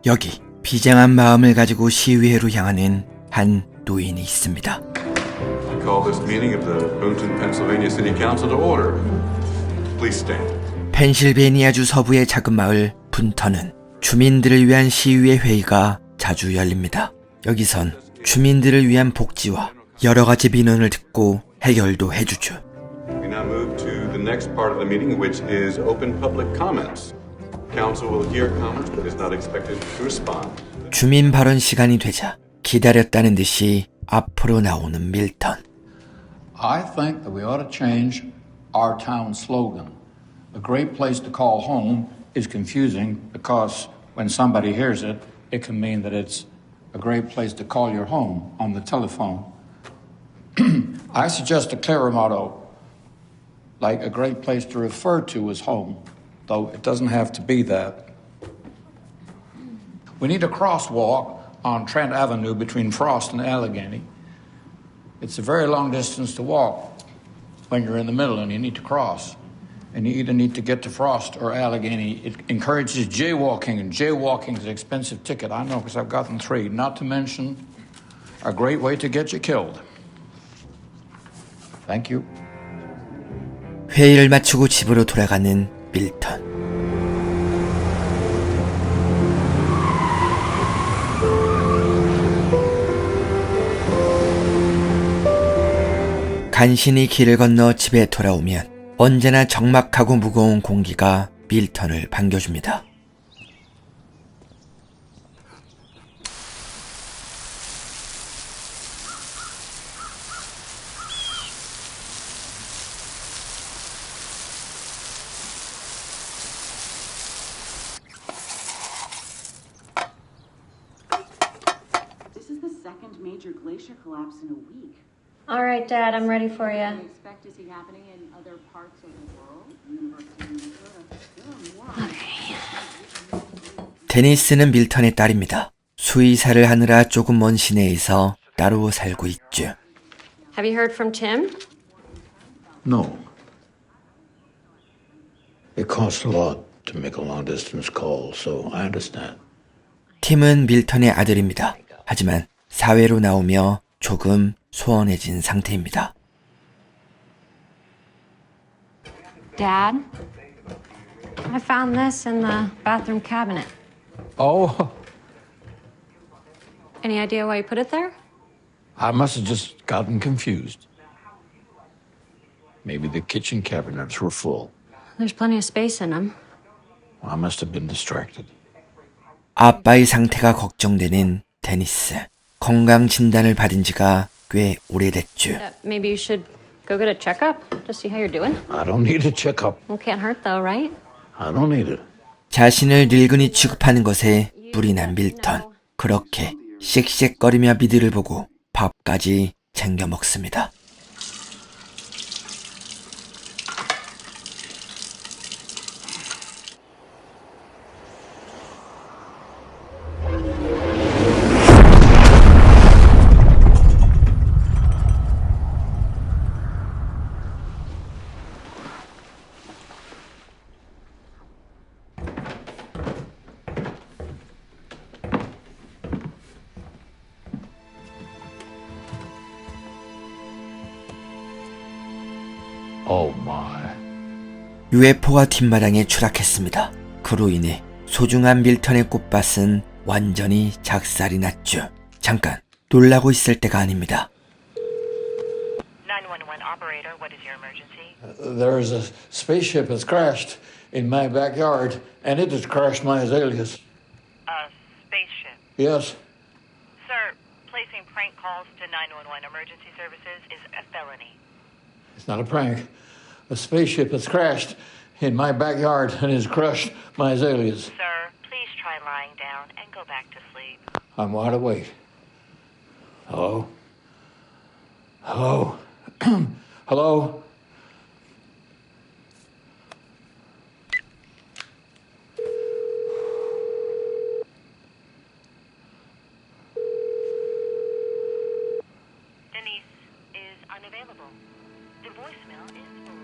여기 비장한 마음을 가지고 시의회로 향하는 한 노인이 있습니다. I call this meeting of the Boonton, Pennsylvania City Council to order. Please stand. 펜실베니아주 서부의 작은 마을 분턴은 주민들을 위한 시의회 회의가 자주 열립니다. 여기선 주민들을 위한 복지와 여러 가지 민원을 듣고 해결도 해주죠. We now move to the next part of the meeting, which is open public comments. Council will hear comments, but is not expected to respond. 주민 발언 시간이 되자 기다렸다는 듯이 앞으로 나오는 밀턴. I think that we ought to change our town slogan. A great place to call home is confusing because when somebody hears it, it can mean that it's a great place to call your home on the telephone. I suggest a clearer motto, like a great place to refer to as home, though it doesn't have to be that. We need a crosswalk on Trent Avenue between Frost and Allegheny. It's a very long distance to walk when you're in the middle and you need to cross. And you either need to get to Frost or Allegheny. It encourages jaywalking, and jaywalking is an expensive ticket. I know because I've gotten 3. Not to mention a great way to get you killed. Thank you. 회의를 마치고 집으로 돌아가는 밀턴. 간신히 길을 건너 집에 돌아오면 언제나 적막하고 무거운 공기가 밀턴을 반겨줍니다. This is the second major glacier collapse in a week. All right, Dad, I'm ready for you. I expect to see happening in other parts of the world. University of Minnesota. 데니스는 밀턴의 딸입니다. 수의사를 하느라 조금 먼 시내에서 따로 살고 있죠. Have you heard from Tim? No. It costs a lot to make a long distance call, so I understand. 팀은 밀턴의 아들입니다. 하지만 사회로 나오며 조금 소원해진 상태입니다. Dad, I found this in the bathroom cabinet. Oh, Any idea why you put it there? I must have just gotten confused. Maybe the kitchen cabinets were full. There's plenty of space in them. I must have been distracted. 아빠의 상태가 걱정되는 데니스. 건강 진단을 받은 지가 꽤 오래됐죠. Maybe you should go get a checkup to see how you're doing. I don't need a checkup. Well, can't hurt though, right? I don't need it. 자신을 늙은이 취급하는 것에 불이 난 밀턴. 그렇게 씩씩거리며 미드를 보고 밥까지 챙겨 먹습니다. Oh my. UFO가 뒷마당에 추락했습니다. 그로 인해 소중한 밀턴의 꽃밭은 완전히 작살이 났죠. 잠깐 놀라고 있을 때가 아닙니다. 911 operator, what is your emergency? There is a spaceship that's crashed in my backyard, and it has crashed my azaleas. A spaceship. Yes. Sir, placing prank calls to 911 emergency services is a felony. It's not a prank. A spaceship has crashed in my backyard and has crushed my azaleas. Sir, please try lying down and go back to sleep. I'm wide awake. Hello? Hello? Hello? Denise is unavailable. The voicemail is full.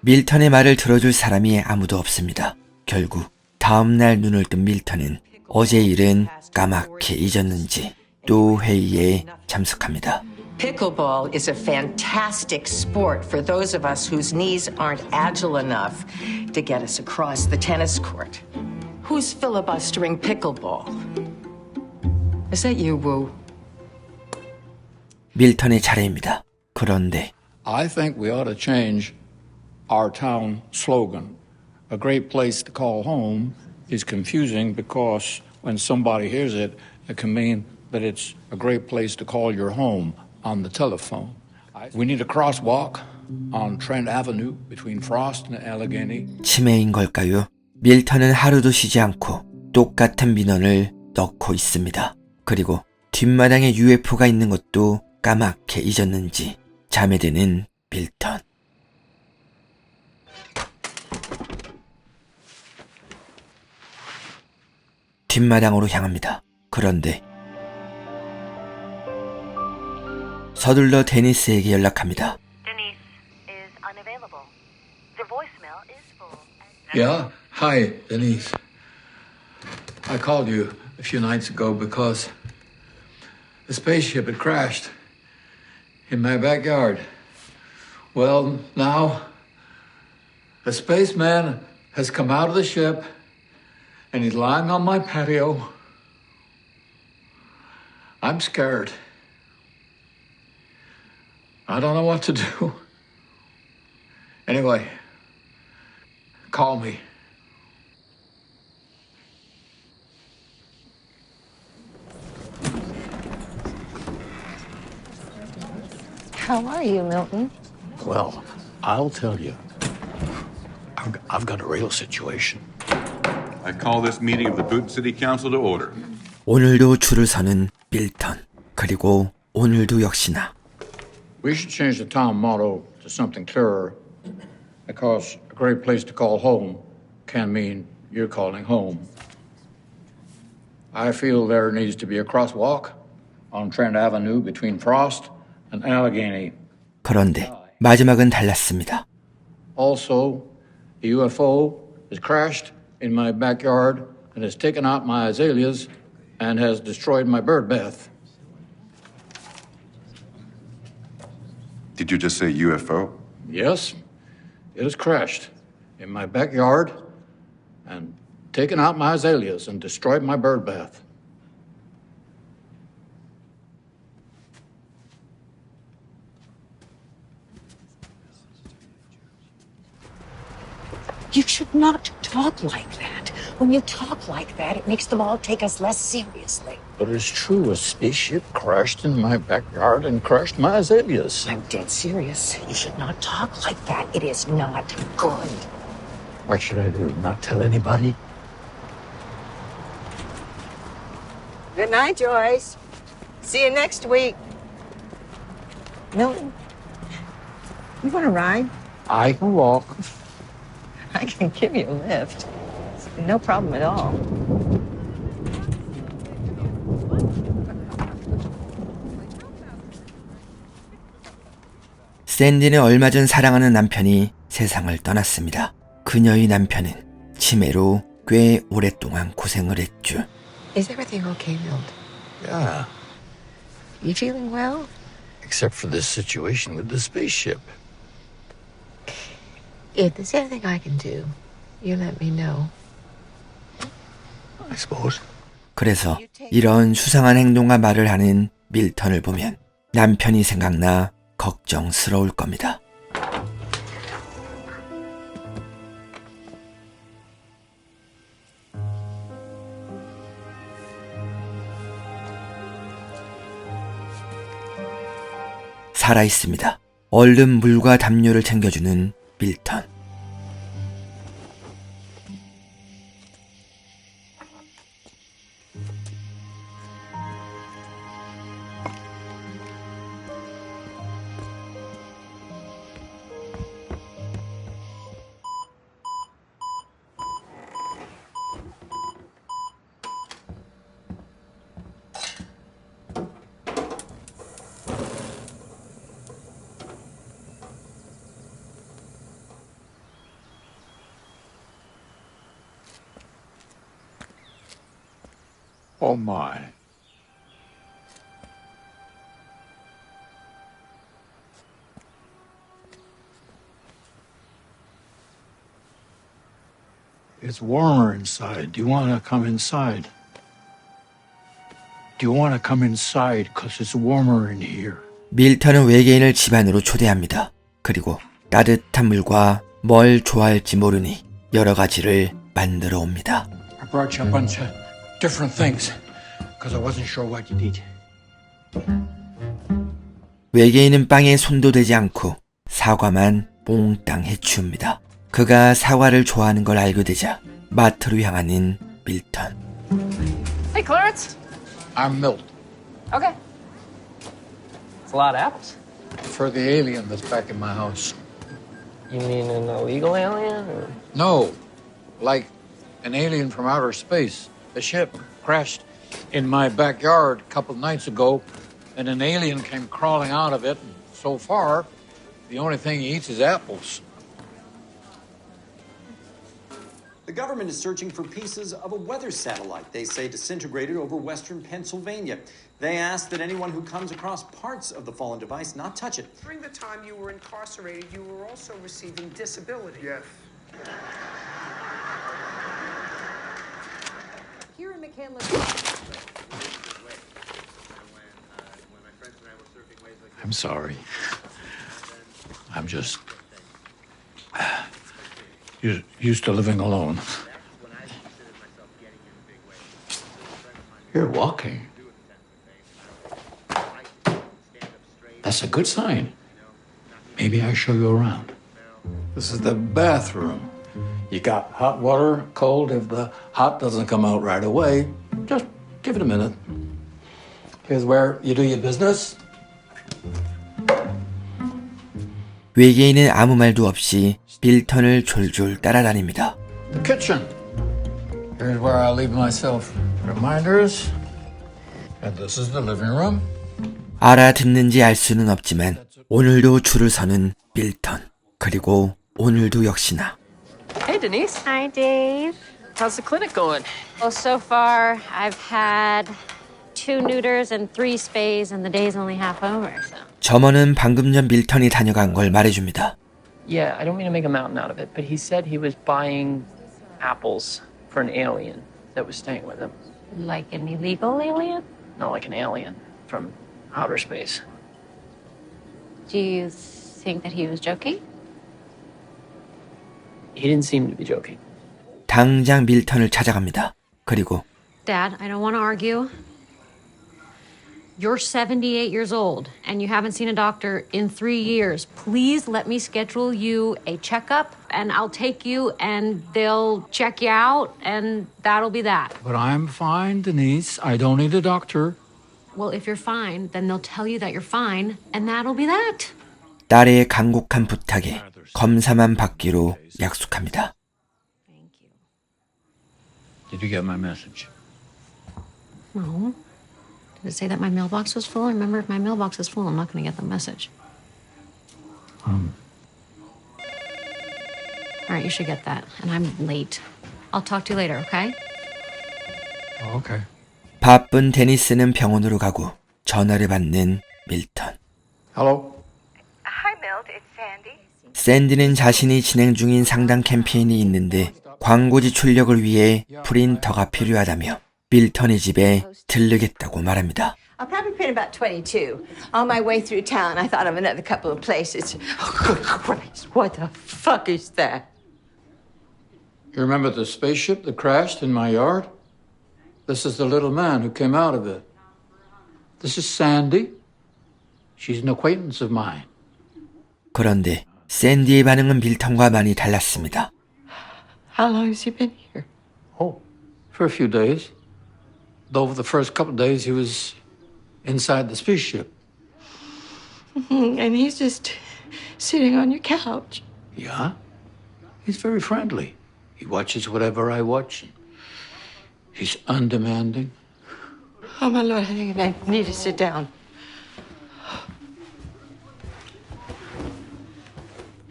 밀턴의 말을 들어줄 사람이 아무도 없습니다. 결국 다음날 눈을 뜬 밀턴은 어제 일은 까맣게 잊었는지 또 회의에 참석합니다. Pickleball is a fantastic sport for those of us whose knees aren't agile enough to get us across the tennis court. Who's filibustering pickleball? Is that you, Wu? 밀턴의 차례입니다. 그런데 I think we ought to change our town slogan. A great place to call home is confusing because when somebody hears it, it can mean that it's a great place to call your home on the telephone. We need a crosswalk on Trent Avenue between Frost and Allegheny. 치매인 걸까요? 밀턴은 하루도 쉬지 않고 똑같은 민원을 넣고 있습니다. 그리고 뒷마당에 UFO가 있는 것도 까맣게 잊었는지 잠에 드는 밀턴. 뒷마당으로 향합니다. 그런데 서둘러 데니스에게 연락합니다. Denise is unavailable. The voicemail is full. Yeah? Hi, Denise. I called you a few nights ago because the spaceship had crashed in my backyard. Well, now, a spaceman has come out of the ship and he's lying on my patio. I'm scared. I don't know what to do. Anyway, call me. How are you, Milton? Well, I'll tell you. I've got a real situation. I call this meeting of the Boot City Council to order. 오늘도 줄을 서는 밀턴. 그리고 오늘도 역시나 We should change the town motto to something clearer, because a great place to call home can mean you're calling home. I feel there needs to be a crosswalk on Trent Avenue between Frost and Allegheny. 그런데 마지막은 달랐습니다. Also, a UFO has crashed in my backyard and has taken out my azaleas and has destroyed my bird bath. Did you just say UFO? Yes, it has crashed in my backyard and taken out my azaleas and destroyed my bird bath. You should not talk like that. When you talk like that, it makes them all take us less seriously. But it's true, a spaceship crashed in my backyard and crushed my azaleas. I'm dead serious. You should not talk like that. It is not good. What should I do? Not tell anybody? Good night, Joyce. See you next week. Milton, you want to ride? I can walk. I can give you a lift. No problem at all. 샌디는 얼마 전 사랑하는 남편이 세상을 떠났습니다. 그녀의 남편은 치매로 꽤 오랫동안 고생을 했죠. Is everything okay, Milt? Yeah, You feeling well? except for this situation with the spaceship. If there's anything I can do, you let me know. I suppose. 그래서 이런 수상한 행동과 말을 하는 밀턴을 보면 남편이 생각나 걱정스러울 겁니다. 살아있습니다. 얼른 물과 담요를 챙겨주는 밀턴. Oh, my. It's warmer inside. Do you want to come inside? Do you want to come inside? Because it's warmer in here. 밀턴은 외계인을 집 안으로 초대합니다. 그리고 따뜻한 물과 뭘 좋아할지 모르니 여러 가지를 만들어 옵니다. I brought you a bunch of different things because I wasn't sure what you'd eat. 외계인은 빵에 손도 대지 않고 사과만 몽땅 해치웁니다. 그가 사과를 좋아하는 걸 알게 되자 마트로 향하는 밀턴. Hey, Clarence. I'm Milt. Okay. It's a lot of apples. For the alien that's back in my house. You mean an illegal alien? Or? No, like an alien from outer space. A ship crashed in my backyard a couple nights ago, and an alien came crawling out of it. And so far, the only thing he eats is apples. The government is searching for pieces of a weather satellite they say disintegrated over western Pennsylvania. They ask that anyone who comes across parts of the fallen device not touch it. During the time you were incarcerated, you were also receiving disability. Yes. Here in McCandless. I'm sorry. I'm just used to living alone. You're walking. That's a good sign. Maybe I show you around. This is the bathroom. You got hot water, cold. If the hot doesn't come out right away, just give it a minute. Here's where you do your business. 외계인은 아무 말도 없이 밀턴을 졸졸 따라다닙니다. The kitchen. Here's where I leave myself reminders. And this is the living room. 알아듣는지 알 수는 없지만 오늘도 줄을 서는 밀턴. 그리고 오늘도 역시나. Hey, Denise. Hi, Dave. How's the clinic going? Well, so far, I've had 2 neuters and 3 spays, and the day's only half over, so. 점원은 방금 전 밀턴이 다녀간 걸 말해줍니다. Yeah, I don't mean to make a mountain out of it, but he said he was buying apples for an alien that was staying with him. Like an illegal alien? Not like an alien from outer space. Do you think that he was joking? He didn't seem to be joking. 당장 밀턴을 찾아갑니다. 그리고 Dad, I don't want to argue. You're 78 years old and you haven't seen a doctor in 3 years. Please let me schedule you a checkup and I'll take you and they'll check you out and that'll be that. But I'm fine, Denise. I don't need a doctor. Well, if you're fine, then they'll tell you that you're fine and that'll be that. 딸의 간곡한 부탁에 검사만 받기로 약속합니다. Thank you. Did you get my message? No. Did it say that my mailbox was full? Remember, if my mailbox is full, I'm not going to get the message. All right, you should get that. And I'm late. I'll talk to you later, okay? Oh, okay. 바쁜 데니스는 병원으로 가고 전화를 받는 밀턴. Hello? Hi, Milt. It's Sandy. 샌디는 자신이 진행 중인 상담 캠페인이 있는데 광고지 출력을 위해 프린터가 필요하다며 밀턴의 집에 들르겠다고 말합니다. I'll probably print about 22. On my way through town, I thought of another couple of places. Oh, good Christ, what the fuck is that? You remember the spaceship that crashed in my yard? This is the little man who came out of it. This is Sandy. She's an acquaintance of mine. 그런데 샌디의 반응은 밀턴과 많이 달랐습니다. How long has he been here? Oh, for a few days. Though for the first couple of days he was inside the spaceship. And he's just sitting on your couch. Yeah? He's very friendly. He watches whatever I watch. He's undemanding. Oh, my Lord, I think I need to sit down.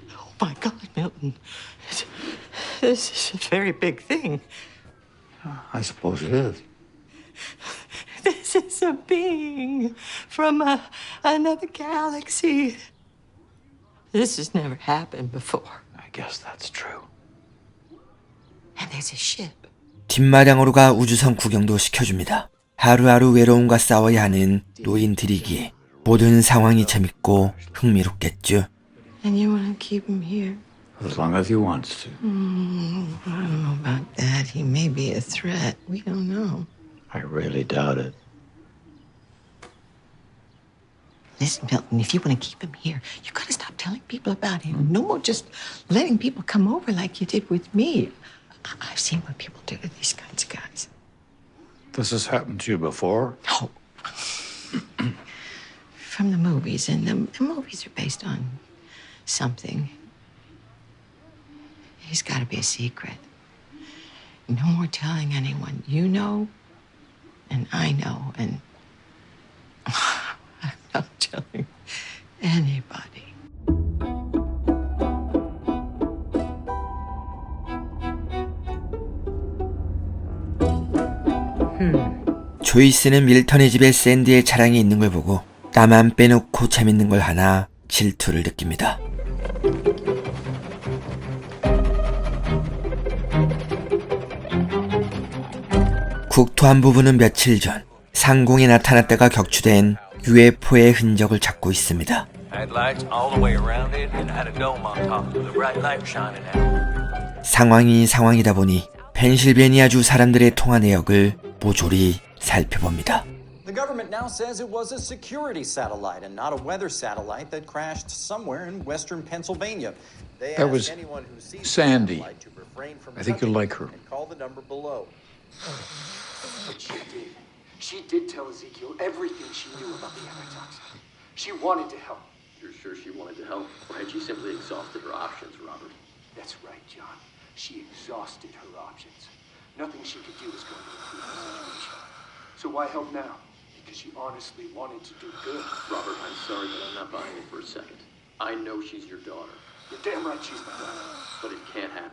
Oh, my God, Milton. This is a very big thing. I suppose it is. This is a being from another galaxy. This has never happened before. I guess that's true. And there's a ship. 뒷마당으로 가 우주선 구경도 시켜줍니다. 하루하루 외로움과 싸워야 하는 노인들이기에 모든 상황이 재밌고 흥미롭겠죠. And you want to keep him here? As long as he wants to. I don't know about that. He may be a threat. We don't know. I really doubt it. Listen, Milton, if you want to keep him here, you got to stop telling people about him. No more just letting people come over like you did with me. I've seen what people do to these kinds of guys. This has happened to you before? No. From the movies, and the movies are based on something. He's got to be a secret. No more telling anyone. You know, and I know, and I'm not telling anybody. 조이스는 밀턴의 집에 샌디의 차량이 있는 걸 보고 나만 빼놓고 재밌는 걸 하나 질투를 느낍니다. 국토한 부부는 며칠 전 상공에 나타났다가 격추된 UFO의 흔적을 찾고 있습니다. 상황이다 보니 펜실베니아주 사람들의 통화 내역을 모조리 살펴봅니다. The government now says it was a security satellite and not a weather satellite that crashed somewhere in western Pennsylvania. They That was asked anyone who sees Sandy. the satellite to refrain from I think you'll like her. and call the number below. But she did. She did tell Ezekiel everything she knew about the antitoxin. She wanted to help. You're sure she wanted to help? Or had she simply exhausted her options, Robert? That's right, John. She exhausted her options. Nothing she could do was going to improve the situation. So why help now? Because she honestly wanted to do good. Robert, I'm sorry, but I'm not buying it for a second. I know she's your daughter. You're damn right she's my daughter. But it can't happen.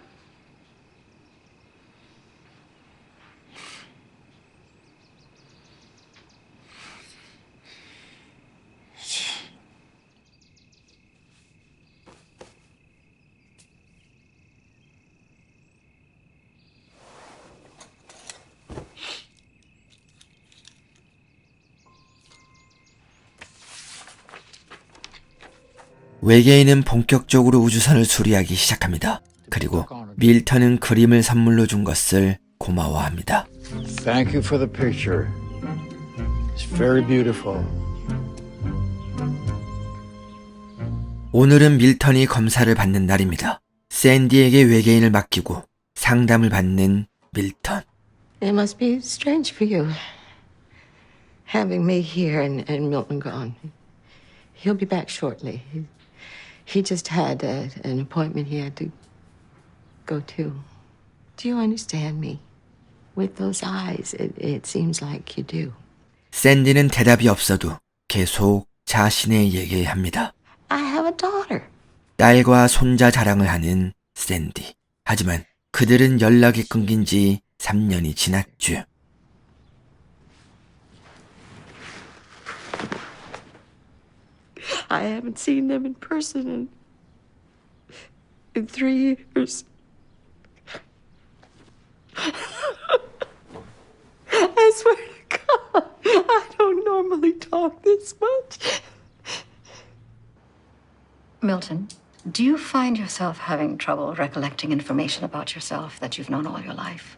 외계인은 본격적으로 우주선을 수리하기 시작합니다. 그리고 밀턴은 그림을 선물로 준 것을 고마워합니다. Thank you for the picture. It's very beautiful. 오늘은 밀턴이 검사를 받는 날입니다. 샌디에게 외계인을 맡기고 상담을 받는 밀턴. It must be strange for you, having me here and Milton gone. He'll be back shortly. He just had an appointment he had to go to. Do you understand me? With those eyes, it seems like you do. 샌디는 대답이 없어도 계속 자신의 얘기를 합니다. I have a daughter. 딸과 손자 자랑을 하는 샌디. 하지만 그들은 연락이 끊긴 지 3년이 지났죠. I haven't seen them in person in 3 years. I swear to God, I don't normally talk this much. Milton, do you find yourself having trouble recollecting information about yourself that you've known all your life?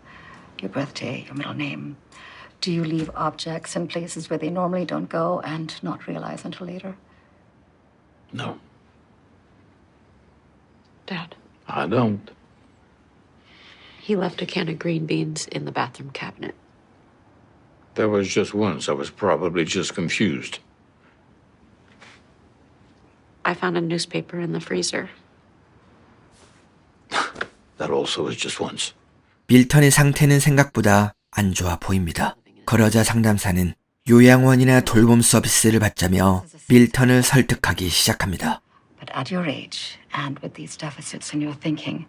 Your birthday, your middle name. Do you leave objects in places where they normally don't go and not realize until later? No, Dad, I don't. he left a can of green beans in the bathroom cabinet. That was just once. I was probably just confused. I found a newspaper in the freezer. That also was just once. 밀턴의 상태는 생각보다 안 좋아 보입니다. 그러자 상담사는 요양원이나 돌봄 서비스를 받자며 밀턴을 설득하기 시작합니다. But at your age, and with these deficits in your thinking,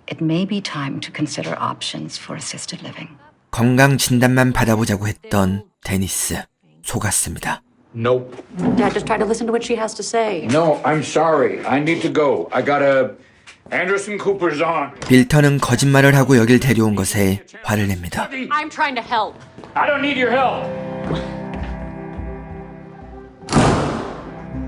it may be time to consider options for assisted living. 건강 진단만 받아보자고 했던 데니스. 속았습니다. Nope. Dad, just try to listen to what she has to say. No, I'm sorry. I need to go. I gotta. Anderson Cooper's on. 밀턴은 거짓말을 하고 여길 데려온 것에 화를 냅니다. I'm trying to help. I don't need your help.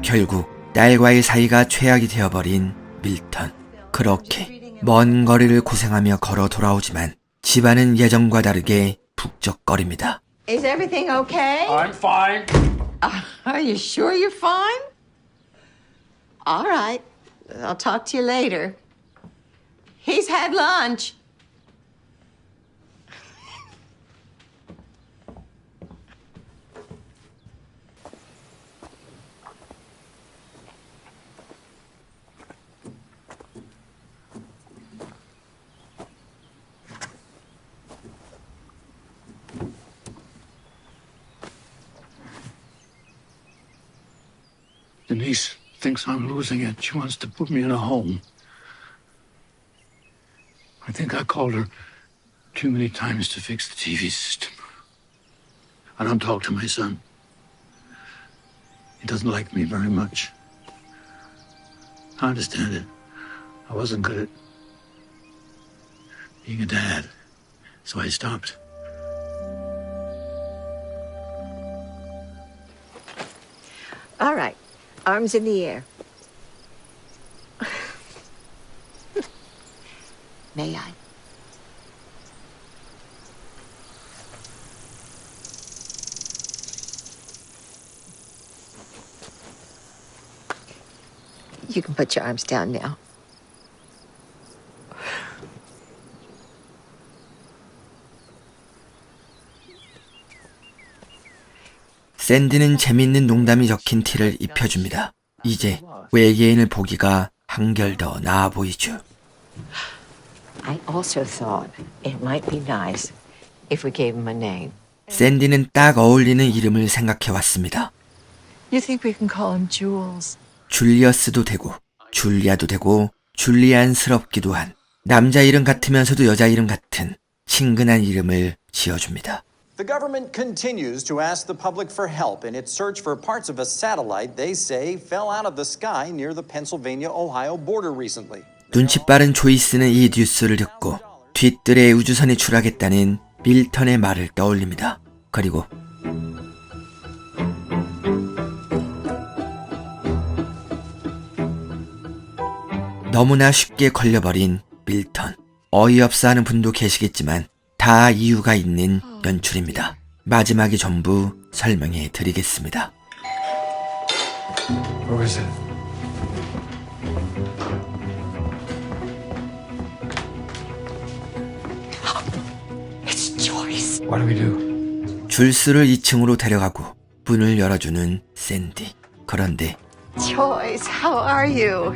결국 딸과의 사이가 최악이 되어버린 밀턴. 그렇게 먼 거리를 고생하며 걸어 돌아오지만 집안은 예전과 다르게 북적거립니다. Is everything okay? I'm fine. Are you sure you're fine? All right. I'll talk to you later. He's had lunch. Denise thinks I'm losing it. She wants to put me in a home. I think I called her too many times to fix the TV system. I don't talk to my son. He doesn't like me very much. I understand it. I wasn't good at being a dad, so I stopped. All right. Arms in the air. May I? You can put your arms down now. 샌디는 재밌는 농담이 적힌 티를 입혀줍니다. 이제 외계인을 보기가 한결 더 나아 보이죠. I also thought it might be nice if we gave him a name. 샌디는 딱 어울리는 이름을 생각해왔습니다. You think we can call him Jules? 줄리어스도 되고 줄리아도 되고 줄리안스럽기도 한 남자 이름 같으면서도 여자 이름 같은 친근한 이름을 지어줍니다. The government continues to ask the public for help in its search for parts of a satellite they say fell out of the sky near the Pennsylvania-Ohio border recently. 눈치 빠른 조이스는 이 뉴스를 듣고 뒤뜰에 우주선이 추락했다는 밀턴의 말을 떠올립니다. 그리고 너무나 쉽게 걸려버린 밀턴. 어이없어 하는 분도 계시겠지만 다 이유가 있는 연출입니다. 마지막이 전부 설명해 드리겠습니다. Who is it? It's Joyce. What do we do? 줄스를 2층으로 데려가고 문을 열어주는 샌디. 그런데 Joyce, how are you?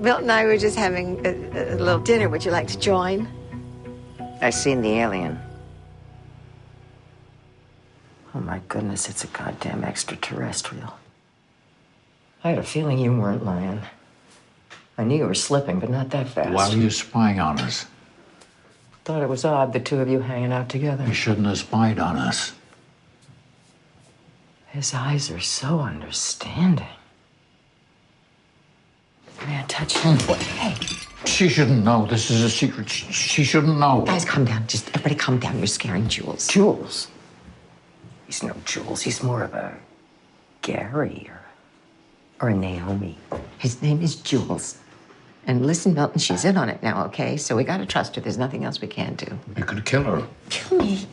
Milton and I were just having a little dinner. Would you like to join? I've seen the alien. Oh my goodness, it's a goddamn extraterrestrial. I had a feeling you weren't lying. I knew you were slipping, but not that fast. Why were you spying on us? Thought it was odd, the two of you hanging out together. You shouldn't have spied on us. His eyes are so understanding. May I touch him? Hey, She shouldn't know. This is a secret. She shouldn't know. guys, calm down. Just everybody calm down. You're scaring Jules. Jules? He's no Jules. He's more of a Gary or a Naomi. His name is Jules. And listen, Milton, she's in on it now, okay? So we gotta trust her. There's nothing else we can do. You could kill her. Kill me?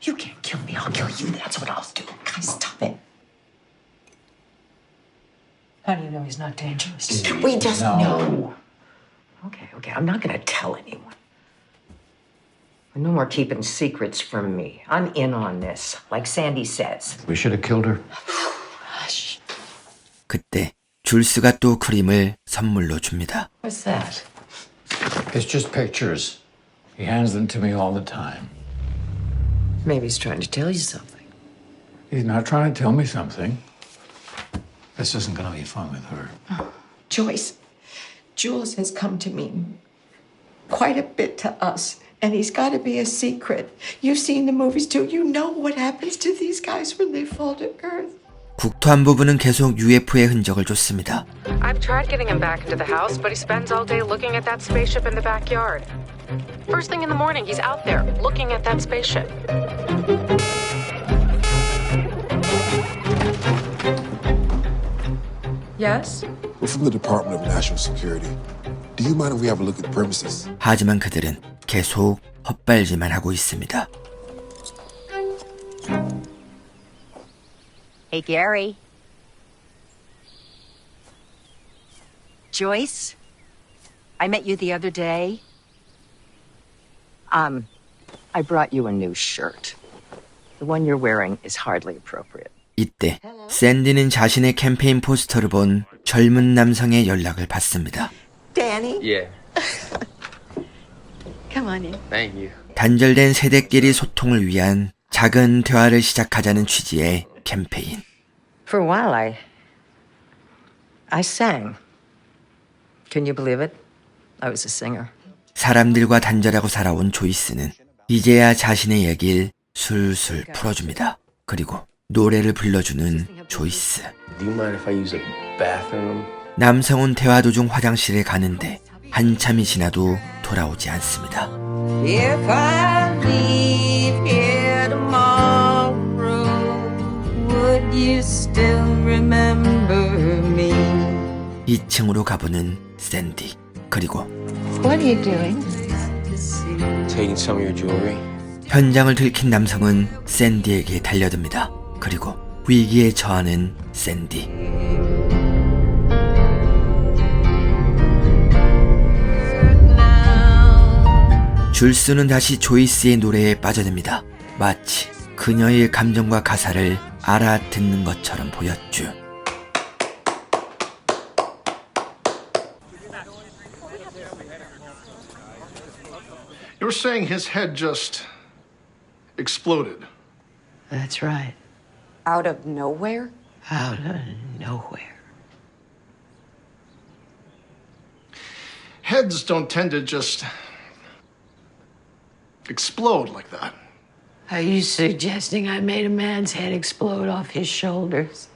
You can't kill me. I'll kill you. That's what I'll do. Guys, stop it. How do you know he's not dangerous? We just know. Okay. I'm not gonna tell anyone. No more keeping secrets from me. I'm in on this, like Sandy says. We should have killed her. Hush. 그때 줄스가 또 그림을 선물로 줍니다. What's that? It's just pictures. He hands them to me all the time. Maybe he's trying to tell you something. He's not trying to tell me something. This isn't going to be fun with her. Joyce, Jules has come to mean quite a bit to us. And he's got to be a secret. You've seen the movies too. You know what happens to these guys when they fall to earth. 국토안보부는 계속 UFO의 흔적을 줬습니다. I've tried getting him back into the house, but he spends all day looking at that spaceship in the backyard. First thing in the morning, he's out there looking at that spaceship. Yes? We're from the Department of National Security. Do you mind if we have a look at the premises? 하지만 그들은 계속 헛발질만 하고 있습니다. Hey, Gary. Joyce? I met you the other day. I brought you a new shirt. The one you're wearing is hardly appropriate. 이때 샌디는 자신의 캠페인 포스터를 본 젊은 남성의 연락을 받습니다. Danny? Yeah. Come on in. Thank you. 단절된 세대끼리 소통을 위한 작은 대화를 시작하자는 취지의 캠페인. For a while, I sang. Can you believe it? I was a singer. 사람들과 단절하고 살아온 조이스는 이제야 자신의 얘기를 술술 풀어줍니다. 그리고 노래를 불러주는 조이스. Do you mind if I use a bathroom? 남성은 대화 도중 화장실에 가는데 한참이 지나도 돌아오지 않습니다. If I leave here tomorrow, would you still remember me? 2층으로 가보는 샌디. 그리고 What are you doing? Taking some of your jewelry. 현장을 들킨 남성은 샌디에게 달려듭니다. 그리고 위기에 처하는 샌디. 줄스는 다시 조이스의 노래에 빠져듭니다. 마치 그녀의 감정과 가사를 알아듣는 것처럼 보였죠. You're saying his head just exploded? That's right. Out of nowhere? Out of nowhere. Heads don't tend to just explode like that. Are you suggesting I made a man's head explode off his shoulders?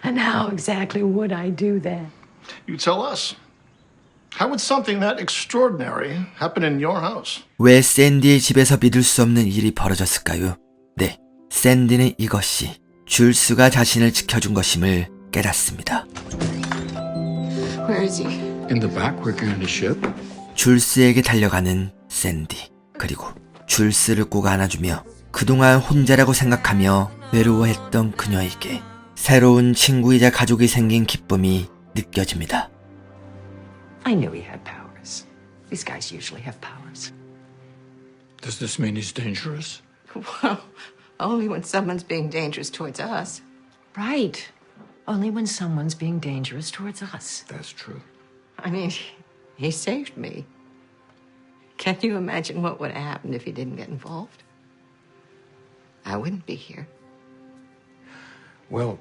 And how exactly would I do that? You tell us. How would something that extraordinary happen in your house? 왜 샌디의 집에서 믿을 수 없는 일이 벌어졌을까요? 네, 샌디는 이것이 줄스가 자신을 지켜준 것임을 깨닫습니다. Where is he? In the back working on the ship. 줄스에게 달려가는 샌디. 그리고 줄스를 꼭 안아주며 그동안 혼자라고 생각하며 외로워했던 그녀에게 새로운 친구이자 가족이 생긴 기쁨이 느껴집니다. I knew he had powers. These guys usually have powers. Does this mean he's dangerous? Well, only when someone's being dangerous towards us. Right. Only when someone's being dangerous towards us. That's true. I mean, he saved me. Can you imagine what would have happened if he didn't get involved? I wouldn't be here. Well,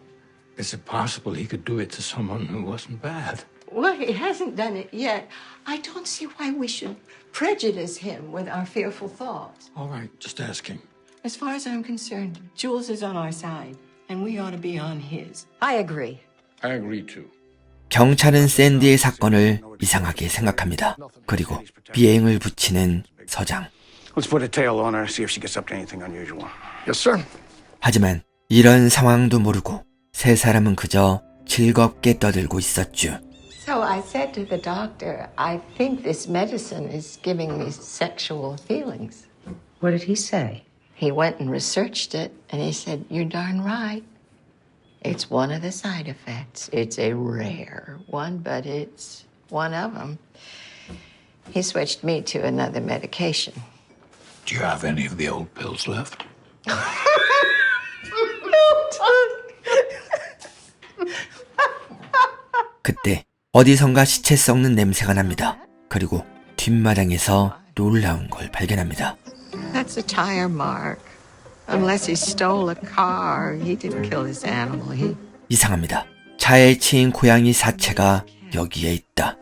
is it possible he could do it to someone who wasn't bad? Well, he hasn't done it yet. I don't see why we should prejudice him with our fearful thoughts. All right, just asking. As far as I'm concerned, Jules is on our side, and we ought to be on his. I agree. I agree too. 경찰은 샌디의 사건을 이상하게 생각합니다. 그리고 비행을 붙이는 서장. Let's put a tail on her, see if she gets up to anything unusual. Yes, sir. 하지만 이런 상황도 모르고 세 사람은 그저 즐겁게 떠들고 있었죠. So I said to the doctor, I think this medicine is giving me sexual feelings. What did he say? He went and researched it, and he said, you're darn right. It's one of the side effects. It's a rare one, but it's one of them. He switched me to another medication. Do you have any of the old pills left? 그때 어디선가 시체 썩는 냄새가 납니다. 그리고 뒷마당에서 놀라운 걸 발견합니다. That's a tire mark. Unless he stole a car, he didn't kill his animal. 이상합니다. 차에 치인 고양이 사체가 여기에 있다.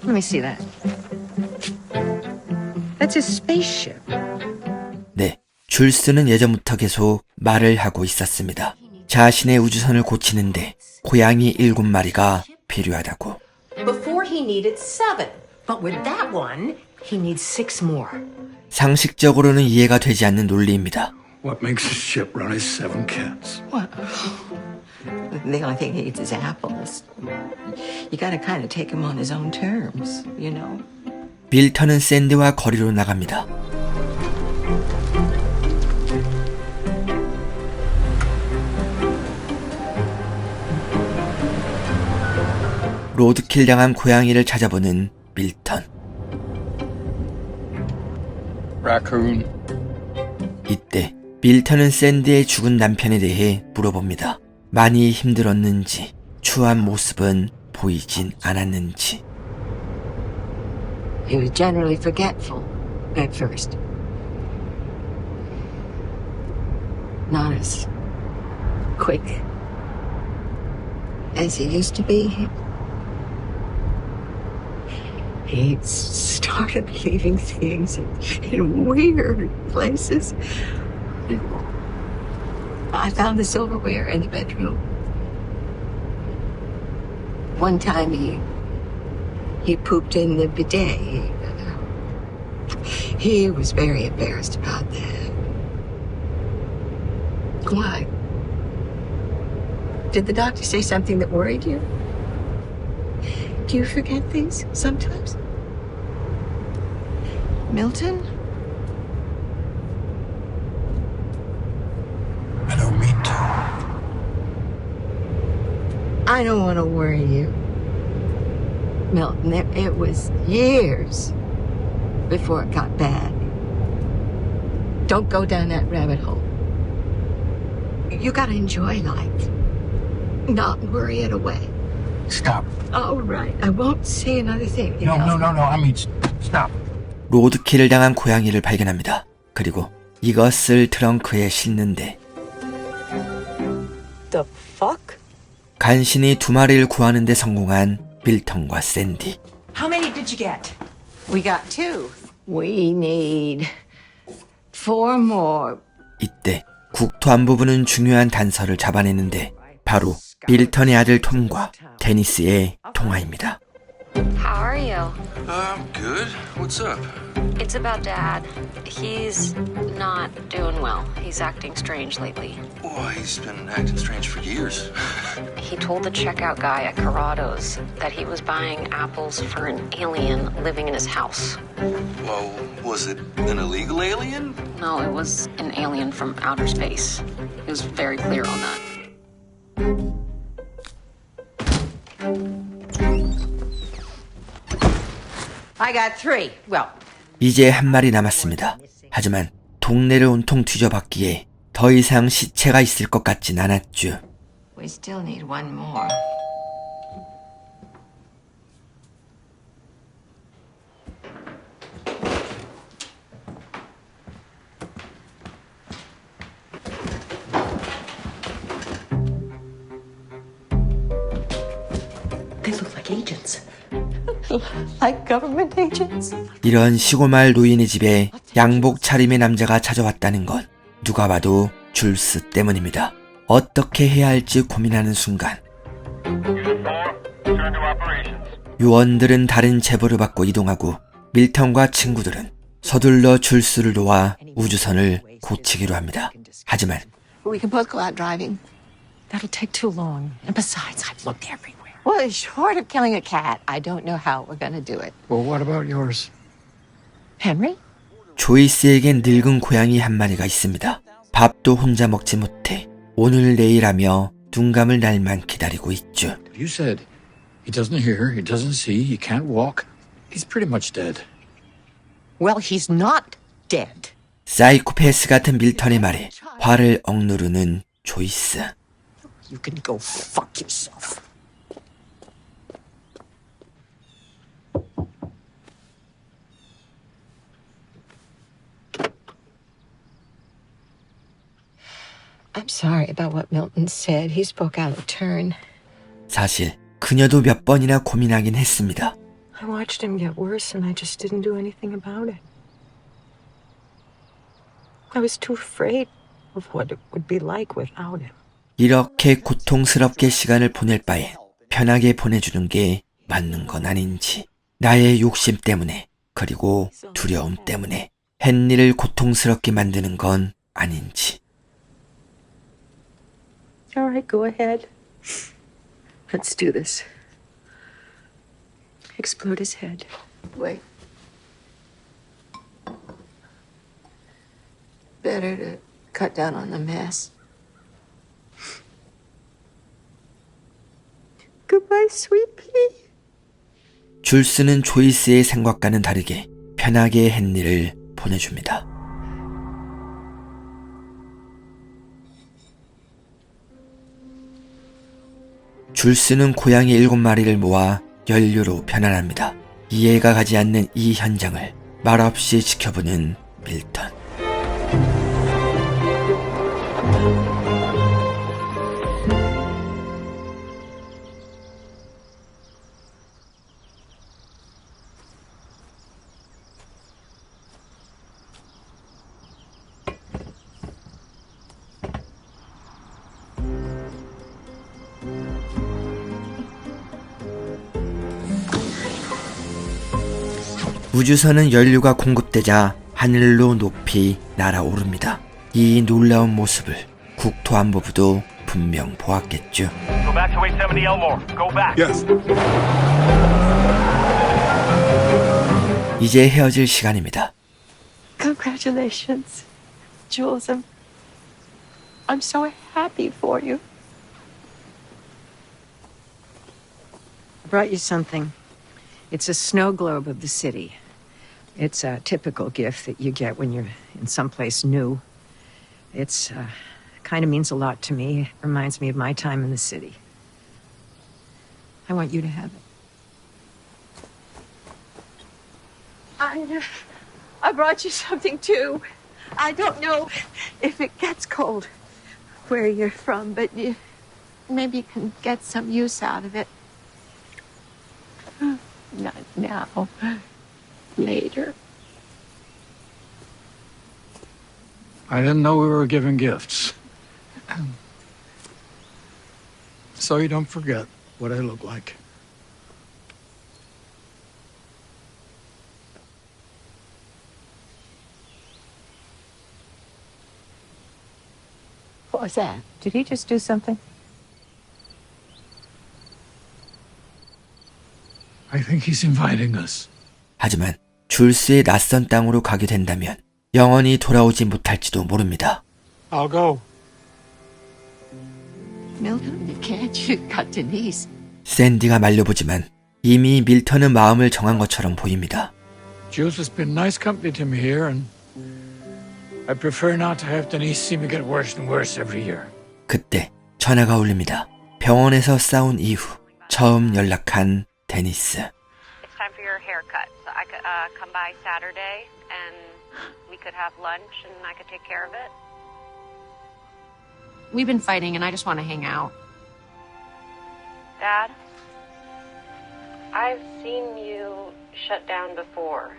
Let me see that. It's a spaceship. 네, 줄스는 예전부터 계속 말을 하고 있었습니다. 자신의 우주선을 고치는데 고양이 7마리가 필요하다고. Before he needed 7, but with that one, he needs 6 more. 상식적으로는 이해가 되지 않는 논리입니다. What makes a ship run is 7 cats. Well, the only thing he eats is apples. You gotta kind of take him on his own terms, you know? 밀턴은 샌디와 거리로 나갑니다. 로드킬 당한 고양이를 찾아보는 밀턴. Raccoon. 이때 밀턴은 샌디의 죽은 남편에 대해 물어봅니다. 많이 힘들었는지, 추한 모습은 보이진 않았는지. He was generally forgetful at first. Not as quick as he used to be. He started leaving things in weird places. I found the silverware in the bedroom. One time he pooped in the bidet. He was very embarrassed about that. Why? Did the doctor say something that worried you? Do you forget things sometimes? Milton? I don't mean to. I don't want to worry you. Milton, it was years before it got bad. Don't go down that rabbit hole. You gotta enjoy life, not worry it away. Stop. All right, I won't say another thing. No, I mean, stop. 로드킬을 당한 고양이를 발견합니다. 그리고 이것을 트렁크에 싣는데 The fuck? 간신히 2마리를 구하는 데 성공한 밀턴과 샌디. How many did you get? We got 2. We need 4 more. 이때 국토안보부는 중요한 단서를 잡아내는데 바로 밀턴의 아들 톰과 데니스의 통화입니다. How are you? Good. What's up? It's about Dad. He's not doing well. He's acting strange lately. Boy, he's been acting strange for years. He told the checkout guy at Corrado's that he was buying apples for an alien living in his house. Well, was it an illegal alien? No, it was an alien from outer space. He was very clear on that. I got 3. Well, 이제 1마리 남았습니다. 하지만 동네를 온통 뒤져봤기에 더 이상 시체가 있을 것 같진 않았죠. We still need 1 more. they look like agents. Like government agents? 이런 시골마을 노인의 집에 양복 차림의 남자가 찾아왔다는 건 누가 봐도 줄스 때문입니다. 어떻게 해야 할지 고민하는 순간 요원들은 다른 제보를 받고 이동하고 밀턴과 친구들은 서둘러 줄스를 도와 우주선을 고치기로 합니다. 하지만 We can both go out driving. That'll take too long. And besides, I've looked everywhere. Well, short of killing a cat, I don't know how we're gonna do it. Well, what about yours? Henry? 조이스에겐 늙은 고양이 1마리가 있습니다. 밥도 혼자 먹지 못해 오늘 내일 하며 눈 감을 날만 기다리고 있죠. You said he doesn't hear, he doesn't see, he can't walk. He's pretty much dead. Well, he's not dead. 사이코패스 같은 밀턴의 말에 화를 억누르는 조이스. You can go fuck yourself. I'm sorry about what Milton said. He spoke out of turn. 사실 그녀도 몇 번이나 고민하긴 했습니다. I watched him get worse and I just didn't do anything about it. I was too afraid of what it would be like without him. 이렇게 고통스럽게 시간을 보낼 바엔 편하게 보내주는 게 맞는 건 아닌지, 나의 욕심 때문에 그리고 두려움 때문에 헨리를 고통스럽게 만드는 건 아닌지. All right, go ahead. Let's do this. Explode his head. Wait. Better to cut down on the mess. Goodbye, sweet pea. 줄스는 조이스의 생각과는 다르게 편하게 헨리를 보내줍니다. 줄스는 고양이 7마리를 모아 연료로 변환합니다. 이해가 가지 않는 이 현장을 말없이 지켜보는 밀턴. 우주선은 연료가 공급되자 하늘로 높이 날아오릅니다. 이 놀라운 모습을 국토안보부도 분명 보았겠죠. Go back to 870 Elmore. Go back. Yes. 이제 헤어질 시간입니다. Congratulations, Jules. I'm so happy for you. I brought you something. It's a snow globe of the city. It's a typical gift that you get when you're in someplace new. It's kind of means a lot to me. It reminds me of my time in the city. I want you to have it. I brought you something too. I don't know if it gets cold where you're from, but maybe you can get some use out of it. Not now. Later. I didn't know we were giving gifts. So you don't forget what I look like. What was that? Did he just do something? I think he's inviting us. 하지만 줄스의 낯선 땅으로 가게 된다면 영원히 돌아오지 못할지도 모릅니다. I'll go. Milton, you can't. You got Denise. 샌디가 말려보지만 이미 밀턴은 마음을 정한 것처럼 보입니다. Jules has been nice company to me here, and I prefer not to have Denise see me get worse and worse every year. 그때 전화가 울립니다. 병원에서 싸운 이후 처음 연락한 데니스. It's time for your haircut. So I could come by Saturday and we could have lunch and I could take care of it. We've been fighting and I just want to hang out. Dad, I've seen you shut down before.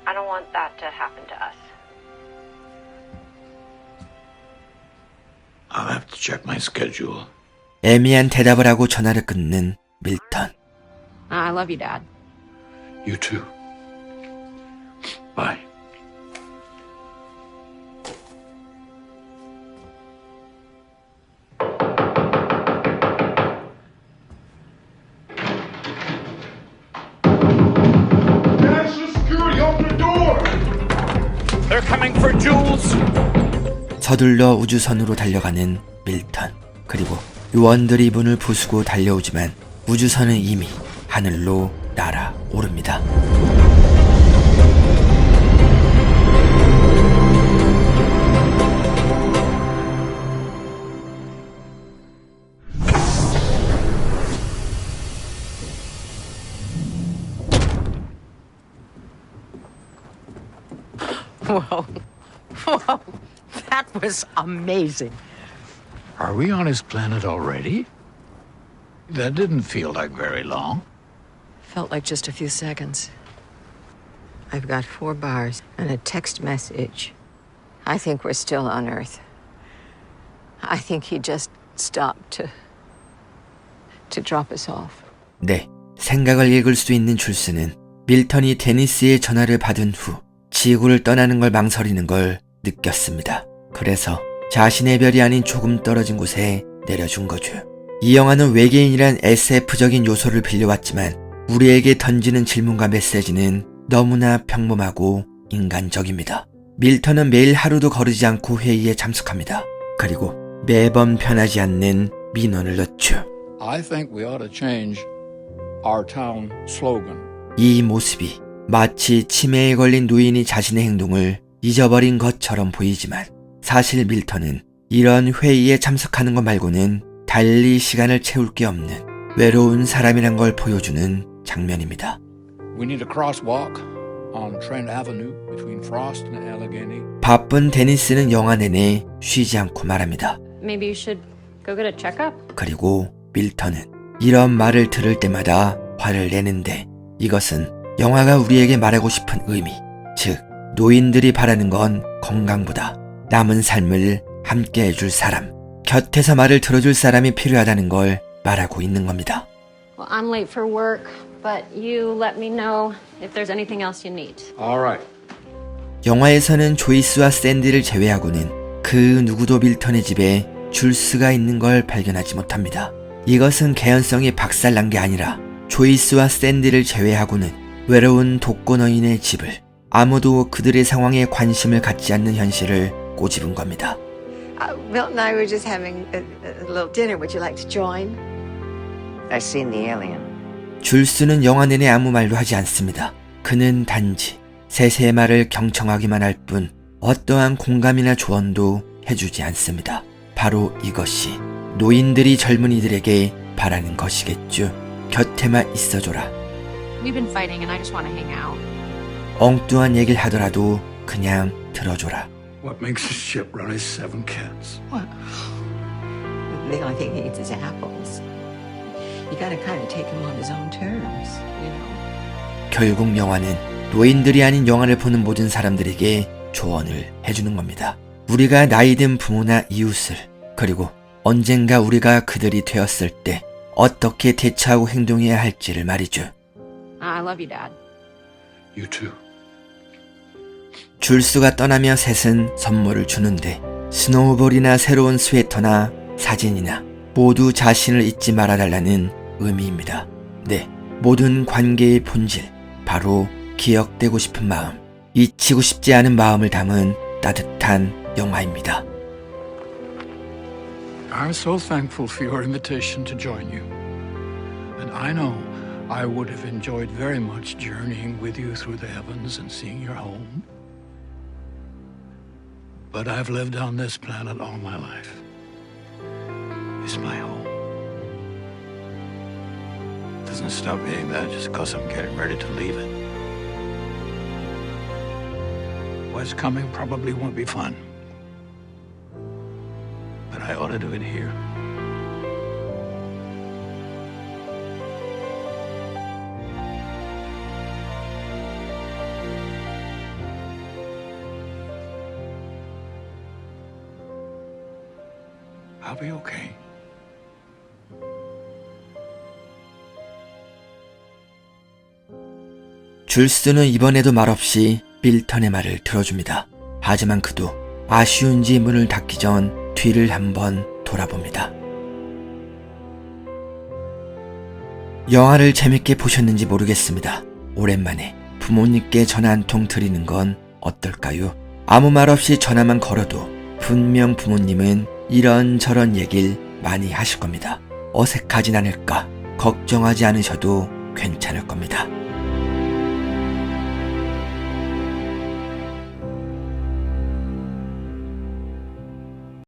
I don't want that to happen to us. I'll have to check my schedule. 애매한 대답을 하고 전화를 끊는 밀턴. I love you, Dad. You too. Bye. National Security, open the door! They're coming for Jules! 서둘러 우주선으로 달려가는 밀턴. 그리고 요원들이 문을 부수고 달려오지만 우주선은 이미 하늘로 날아오릅니다. Whoa. Whoa. That was amazing. Are we on his planet already? That didn't feel like very long. Felt like just a few seconds. I've got 4 bars and a text message. I think we're still on Earth. I think he just stopped to drop us off. 네, 생각을 읽을 수 있는 줄스는 밀턴이 데니스의 전화를 받은 후 지구를 떠나는 걸 망설이는 걸 느꼈습니다. 그래서 자신의 별이 아닌 조금 떨어진 곳에 내려준 거죠. 이 영화는 외계인이란 SF적인 요소를 빌려왔지만 우리에게 던지는 질문과 메시지는 너무나 평범하고 인간적입니다. 밀턴은 매일 하루도 거르지 않고 회의에 참석합니다. 그리고 매번 변하지 않는 민원을 넣죠. I think we ought to change our town slogan. 이 모습이 마치 치매에 걸린 노인이 자신의 행동을 잊어버린 것처럼 보이지만 사실 밀턴은 이런 회의에 참석하는 것 말고는 달리 시간을 채울 게 없는 외로운 사람이란 걸 보여주는 장면입니다. We need a crosswalk on Trent Avenue between Frost and Allegheny. 바쁜 데니스는 영화 내내 쉬지 않고 말합니다. Maybe you should go get a checkup? 그리고 밀턴은 이런 말을 들을 때마다 화를 내는데 이것은 영화가 우리에게 말하고 싶은 의미, 즉 노인들이 바라는 건 건강보다 남은 삶을 함께 해줄 사람, 곁에서 말을 들어줄 사람이 필요하다는 걸 말하고 있는 겁니다. Well, I'm late for work, but you let me know if there's anything else you need. All right. 영화에서는 조이스와 샌디를 제외하고는 그 누구도 밀턴의 집에 줄스가 있는 걸 발견하지 못합니다. 이것은 개연성이 박살난 게 아니라 조이스와 샌디를 제외하고는 외로운 독거노인의 집을 아무도 그들의 상황에 관심을 갖지 않는 현실을 꼬집은 겁니다. Milton and I were just having a little dinner. Would you like to join? I've seen the alien. 줄스는 영화 내내 아무 말도 하지 않습니다. 그는 단지 세세의 말을 경청하기만 할 뿐 어떠한 공감이나 조언도 해주지 않습니다. 바로 이것이 노인들이 젊은이들에게 바라는 것이겠죠. 곁에만 있어줘라. We've been fighting and I just want to hang out. 엉뚱한 얘기를 하더라도 그냥 들어줘라. What makes a ship run is 7 cats. Well, the only thing he eats is apples. You gotta kind of take him on his own terms, you know. 결국 영화는 노인들이 아닌 영화를 보는 모든 사람들에게 조언을 해주는 겁니다. 우리가 나이든 부모나 이웃을, 그리고 언젠가 우리가 그들이 되었을 때 어떻게 대처하고 행동해야 할지를 말이죠. I love you, Dad. You too. 줄스가 떠나며 셋은 선물을 주는데 스노우볼이나 새로운 스웨터나 사진이나 모두 자신을 잊지 말아달라는 의미입니다. 네, 모든 관계의 본질, 바로 기억되고 싶은 마음, 잊히고 싶지 않은 마음을 담은 따뜻한 영화입니다. I'm so thankful for your invitation to join you. And I know I would have enjoyed very much journeying with you through the heavens and seeing your home. But I've lived on this planet all my life. It's my home. It doesn't stop being that just because I'm getting ready to leave it. What's coming probably won't be fun. But I ought to do it here. I'll be okay. 줄스는 이번에도 말없이 밀턴의 말을 들어줍니다. 하지만 그도 아쉬운지 문을 닫기 전 뒤를 한번 돌아봅니다. 영화를 재밌게 보셨는지 모르겠습니다. 오랜만에 부모님께 전화 한 통 드리는 건 어떨까요? 아무 말 없이 전화만 걸어도 분명 부모님은 이런저런 얘기를 많이 하실 겁니다. 어색하진 않을까 걱정하지 않으셔도 괜찮을 겁니다.